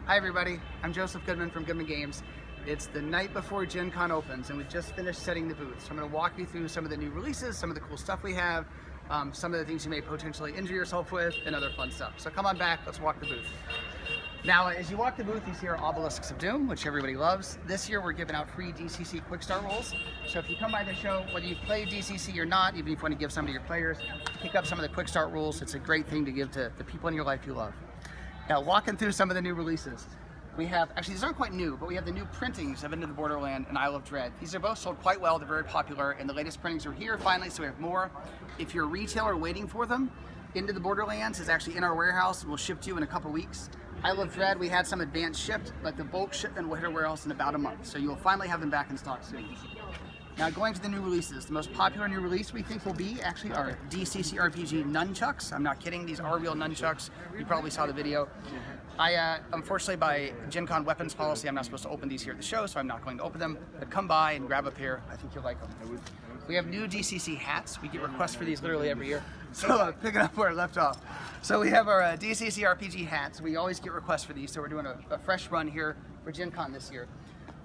Hi everybody, I'm Joseph Goodman from Goodman Games. It's the night before Gen Con opens and we just finished setting the booth. So I'm going to walk you through some of the new releases, some of the cool stuff we have, some of the things you may potentially injure yourself with, and other fun stuff. So come on back, let's walk the booth. Now, as you walk the booth, you see our Obelisks of Doom, which everybody loves. This year we're giving out free DCC Quick Start rolls. So if you come by the show, whether you've played DCC or not, even if you want to give some to your players, pick up some of the Quick Start rules. It's a great thing to give to the people in your life you love. Now, walking through some of the new releases. We have, actually these aren't quite new, but we have the new printings of Into the Borderland and Isle of Dread. These are both sold quite well, they're very popular, and the latest printings are here finally, so we have more. If you're a retailer waiting for them, Into the Borderlands is actually in our warehouse and will ship to you in a couple weeks. Isle of Dread, we had some advanced shipped, but the bulk shipment will hit our warehouse in about a month, so you will finally have them back in stock soon. Now going to the new releases, the most popular new release we think will be actually our DCC RPG nunchucks. I'm not kidding, these are real nunchucks. You probably saw the video. Unfortunately by Gen Con weapons policy, I'm not supposed to open these here at the show, so I'm not going to open them. But come by and grab a pair, I think you'll like them. We have new DCC hats. We get requests for these literally every year. So picking up where I left off. So we have our DCC RPG hats. We always get requests for these, so we're doing a fresh run here for Gen Con this year.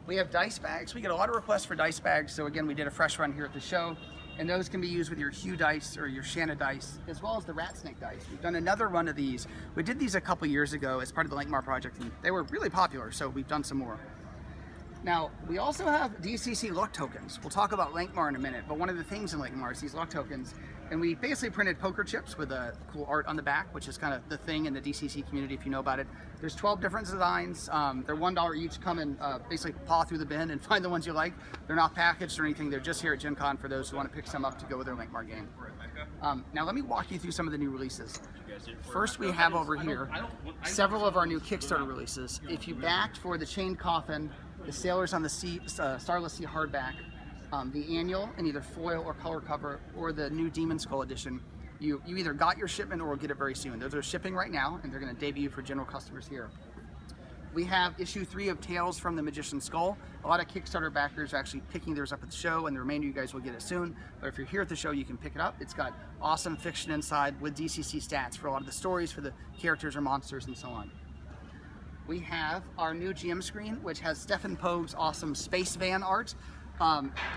We have dice bags. We get a lot of requests for dice bags, so again, we did a fresh run here at the show, and those can be used with your Hue dice or your Shanna dice, as well as the Rat Snake dice. We've done another run of these. We did these a couple years ago as part of the Lankmar project, and they were really popular, so we've done some more. Now, we also have DCC luck tokens. We'll talk about Lankmar in a minute, but one of the things in Lankmar is these luck tokens, and we basically printed poker chips with a cool art on the back, which is kind of the thing in the DCC community if you know about it. There's 12 different designs. They're $1 each. Come and basically paw through the bin and find the ones you like. They're not packaged or anything. They're just here at Gen Con for those who want to pick some up to go with their Lankmar game. Now let me walk you through some of the new releases. First we have over here several of our new Kickstarter releases. If you backed for the Chained Coffin, the Sailors on the Sea, Starless Sea hardback, the annual in either foil or color cover, or the new Demon Skull edition, you either got your shipment or will get it very soon. Those are shipping right now, and they're going to debut for general customers here. We have issue 3 of Tales from the Magician's Skull. A lot of Kickstarter backers are actually picking theirs up at the show, and the remainder of you guys will get it soon. But if you're here at the show, you can pick it up. It's got awesome fiction inside with DCC stats for a lot of the stories, for the characters or monsters, and so on. We have our new GM screen, which has Stefan Pogue's awesome space van art.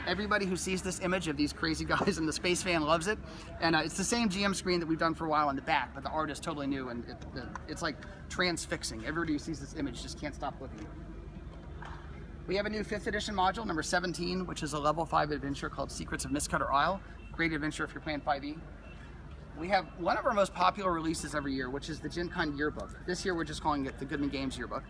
Everybody who sees this image of these crazy guys in the space van loves it, and it's the same GM screen that we've done for a while on the back, but the art is totally new, and it's like transfixing. Everybody who sees this image just can't stop looking. We have a new 5th edition module, number 17, which is a level 5 adventure called Secrets of Mistcutter Isle. Great adventure if you're playing 5e. We have one of our most popular releases every year, which is the Gen Con yearbook. This year we're just calling it the Goodman Games yearbook.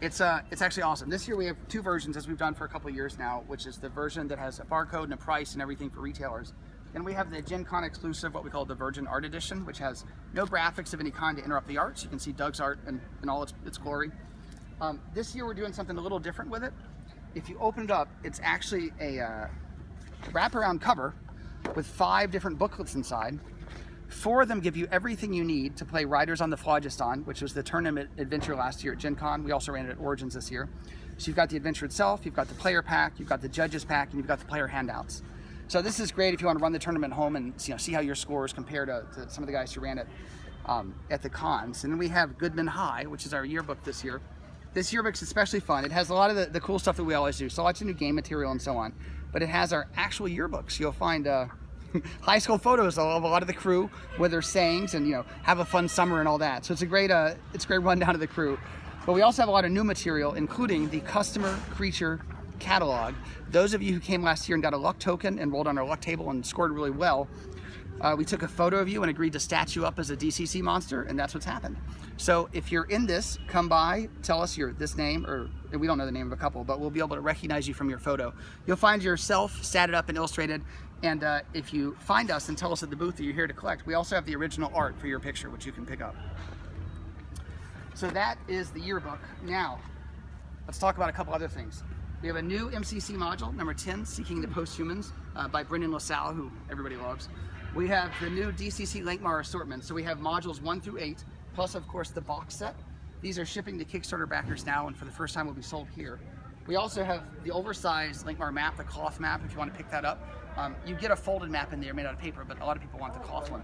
It's actually awesome. This year we have 2 versions, as we've done for a couple of years now, which is the version that has a barcode and a price and everything for retailers. Then we have the Gen Con exclusive, what we call the Virgin Art Edition, which has no graphics of any kind to interrupt the art. So you can see Doug's art in all its glory. This year we're doing something a little different with it. If you open it up, it's actually a wraparound cover with 5 different booklets inside. 4 of them give you everything you need to play Riders on the Phlogiston, which was the tournament adventure last year at Gen Con. We also ran it at Origins this year. So you've got the adventure itself, you've got the player pack, you've got the judges pack, and you've got the player handouts. So this is great if you want to run the tournament home and see how your scores compare to some of the guys who ran it at the cons. And then we have Goodman High, which is our yearbook this year. This yearbook's especially fun. It has a lot of the cool stuff that we always do, so lots of new game material and so on. But it has our actual yearbooks. You'll find high school photos of a lot of the crew with their sayings and have a fun summer and all that. So it's a great rundown of the crew. But we also have a lot of new material, including the customer creature catalog. Those of you who came last year and got a luck token and rolled on our luck table and scored really well, we took a photo of you and agreed to stat you up as a DCC monster, and that's what's happened. So if you're in this, come by, tell us this name, or we don't know the name of a couple, but we'll be able to recognize you from your photo. You'll find yourself statted up and illustrated, and if you find us and tell us at the booth that you're here to collect, we also have the original art for your picture, which you can pick up. So that is the yearbook. Now, let's talk about a couple other things. We have a new MCC module, number 10, Seeking the Posthumans, by Brendan LaSalle, who everybody loves. We have the new DCC Lankmar assortment, so we have modules 1 through 8, plus of course the box set. These are shipping to Kickstarter backers now, and for the first time will be sold here. We also have the oversized Lankmar map, the cloth map, if you want to pick that up. You get a folded map in there made out of paper, but a lot of people want the cloth one.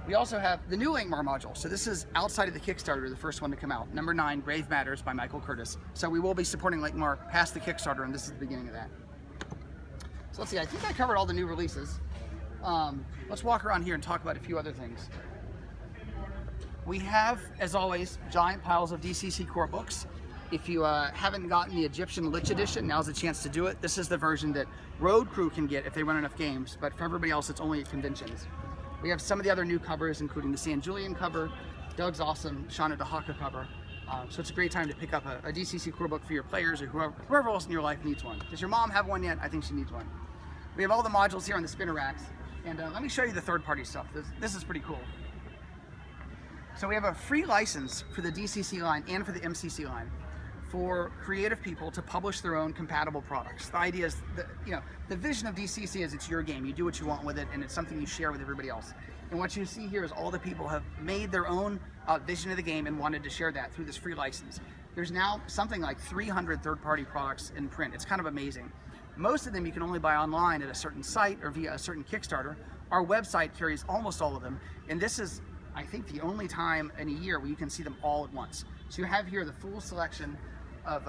We also have the new Langmar module. So this is outside of the Kickstarter, the first one to come out. Number 9, Grave Matters by Michael Curtis. So we will be supporting Langmar past the Kickstarter, and this is the beginning of that. So let's see, I think I covered all the new releases. Let's walk around here and talk about a few other things. We have, as always, giant piles of DCC core books. If you haven't gotten the Egyptian Lich Edition, now's the chance to do it. This is the version that Road Crew can get if they run enough games, but for everybody else, it's only at conventions. We have some of the other new covers, including the San Julian cover, Doug's awesome Shauna DeHaka cover. So it's a great time to pick up a DCC core book for your players or whoever else in your life needs one. Does your mom have one yet? I think she needs one. We have all the modules here on the spinner racks, and let me show you the third-party stuff. This is pretty cool. So we have a free license for the DCC line and for the MCC line for creative people to publish their own compatible products. The idea is that, the vision of DCC is it's your game. You do what you want with it, and it's something you share with everybody else. And what you see here is all the people have made their own vision of the game and wanted to share that through this free license. There's now something like 300 third-party products in print. It's kind of amazing. Most of them you can only buy online at a certain site or via a certain Kickstarter. Our website carries almost all of them, and this is, I think, the only time in a year where you can see them all at once. So you have here the full selection of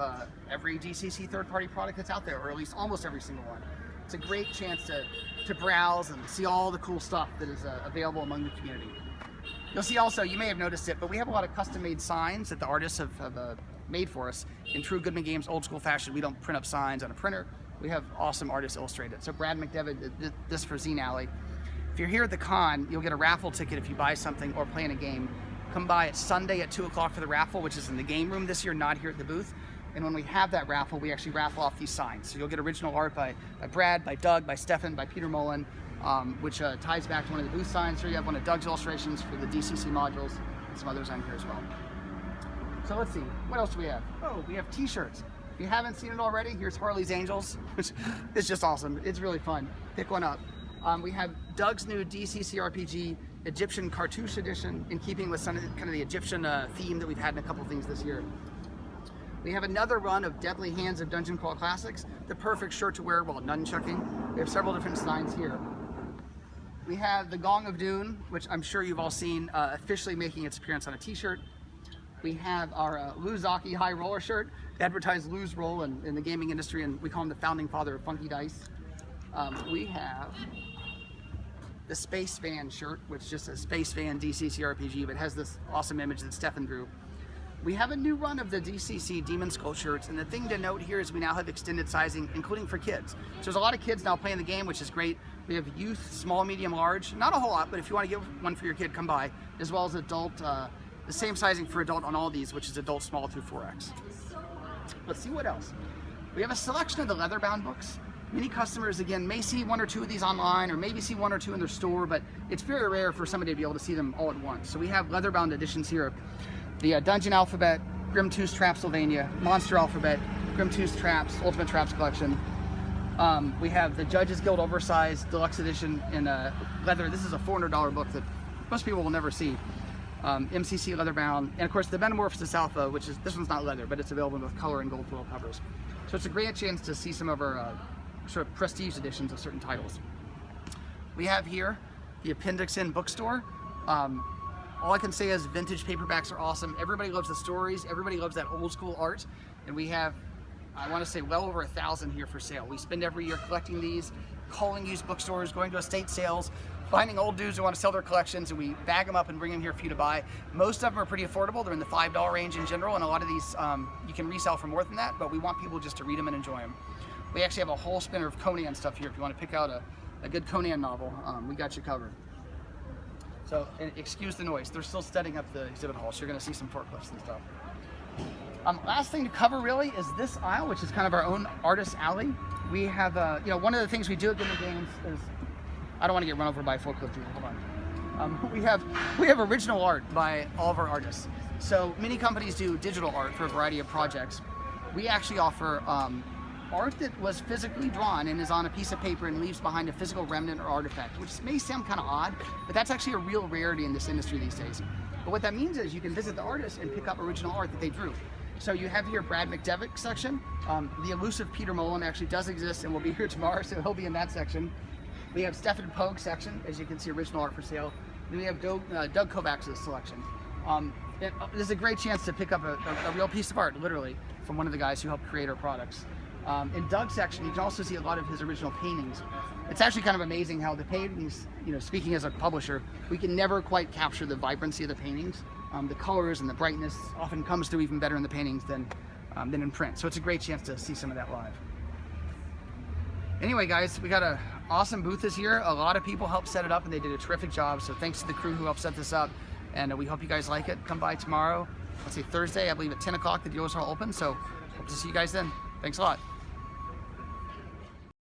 every DCC third-party product that's out there, or at least almost every single one. It's a great chance to browse and see all the cool stuff that is available among the community. You'll see also, you may have noticed it, but we have a lot of custom-made signs that the artists have made for us. In true Goodman Games old school fashion, we don't print up signs on a printer. We have awesome artists illustrate it. So Brad McDevitt did this for Zine Alley. If you're here at the con, you'll get a raffle ticket if you buy something or play in a game. Come by at Sunday at 2 o'clock for the raffle, which is in the game room this year, not here at the booth. And when we have that raffle, we actually raffle off these signs. So you'll get original art by Brad, by Doug, by Stefan, by Peter Mullen, which ties back to one of the booth signs. Here you have one of Doug's illustrations for the DCC modules, and some others on here as well. So let's see, what else do we have? Oh, we have t-shirts. If you haven't seen it already, here's Harley's Angels, which is just awesome. It's really fun. Pick one up. We have Doug's new DCC RPG Egyptian Cartouche Edition, in keeping with some of the Egyptian theme that we've had in a couple things this year. We have another run of Deadly Hands of Dungeon Crawl Classics, the perfect shirt to wear while nunchucking. We have several different designs here. We have the Gong of Dune, which I'm sure you've all seen, officially making its appearance on a t-shirt. We have our Lou Zaki High Roller shirt, advertised Lou's role in the gaming industry, and we call him the founding father of Funky Dice. We have the Space Van shirt, which is just a Space Van DCC RPG, but has this awesome image that Stefan drew. We have a new run of the DCC Demon Skull shirts, and the thing to note here is we now have extended sizing, including for kids. So there's a lot of kids now playing the game, which is great. We have youth, small, medium, large. Not a whole lot, but if you want to get one for your kid, come by. As well as adult, the same sizing for adult on all these, which is adult small through 4X. Let's see what else. We have a selection of the leather-bound books. Many customers, again, may see one or two of these online, or maybe see one or two in their store, but it's very rare for somebody to be able to see them all at once. So we have leather-bound editions here. The Dungeon Alphabet, Grim Tooth Traps Sylvania, Monster Alphabet, Grim Tooth Traps, Ultimate Traps Collection. We have the Judges Guild Oversized Deluxe Edition in leather. This is a $400 book that most people will never see. MCC leather-bound, and of course the Metamorphosis Alpha, which is, this one's not leather, but it's available in both color and gold foil covers. So it's a great chance to see some of our sort of prestige editions of certain titles. We have here the Appendix N bookstore. All I can say is vintage paperbacks are awesome. Everybody loves the stories. Everybody loves that old school art. And we have, I want to say, well over 1,000 here for sale. We spend every year collecting these, calling used bookstores, going to estate sales, finding old dudes who want to sell their collections, and we bag them up and bring them here for you to buy. Most of them are pretty affordable. They're in the $5 range in general, and a lot of these you can resell for more than that, but we want people just to read them and enjoy them. We actually have a whole spinner of Conan stuff here if you want to pick out a good Conan novel. We got you covered. So, excuse the noise. They're still setting up the exhibit hall, so you're going to see some forklifts and stuff. Last thing to cover really is this aisle, which is kind of our own artist alley. We have, one of the things we do at Goodman Games is, I don't want to get run over by a forklift here. Hold on. We have original art by all of our artists. So many companies do digital art for a variety of projects. We actually offer art that was physically drawn and is on a piece of paper and leaves behind a physical remnant or artifact, which may sound kind of odd, but that's actually a real rarity in this industry these days. But what that means is you can visit the artist and pick up original art that they drew. So you have here Brad McDevitt section. The elusive Peter Mullen actually does exist and will be here tomorrow, so he'll be in that section. We have Stefan Pogue section, as you can see, original art for sale. Then we have Doug Kovacs' selection. This is a great chance to pick up a real piece of art, literally, from one of the guys who helped create our products. In Doug's section, you can also see a lot of his original paintings. It's actually kind of amazing how the paintings, speaking as a publisher, we can never quite capture the vibrancy of the paintings. The colors and the brightness often comes through even better in the paintings than in print. So it's a great chance to see some of that live. Anyway, guys, we got an awesome booth this year. A lot of people helped set it up, and they did a terrific job. So thanks to the crew who helped set this up. And we hope you guys like it. Come by tomorrow, let's say Thursday, I believe at 10 o'clock, the doors are all open. So hope to see you guys then. Thanks a lot.